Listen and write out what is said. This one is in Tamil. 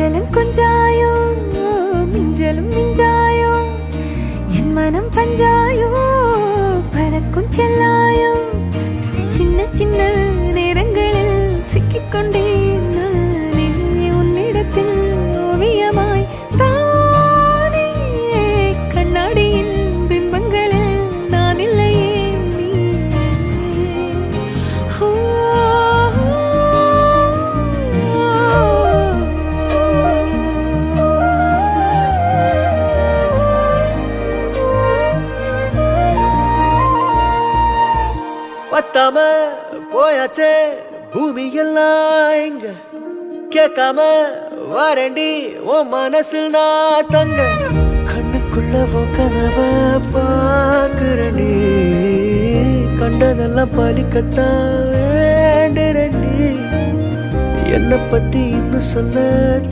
கொஞ்சலும் கொஞ்சாயோ மிஞ்சலும் மிஞ்சாயோ என் மனம் பஞ்சாயோ பறக்கும் செல்லாயோ சின்ன சின்ன நேரங்களில் சிக்கிக்கொண்டேன் நானே உன்னிடத்தில் ஓவியமாய் தானே கண்ணாடியின் பிம்பங்களில் நான் இல்லையே பத்தாம போயாச்சே பூமி எல்லாம் இங்க கேட்காம வாரண்டி உன் மனசில் நான் தங்க கண்ணுக்குள்ள உன் கனவ பாக்குறண்டி கண்டதெல்லாம் பலிக்கத்தான் வேண்டுறண்டி என்னை பத்தி இன்னும் சொல்ல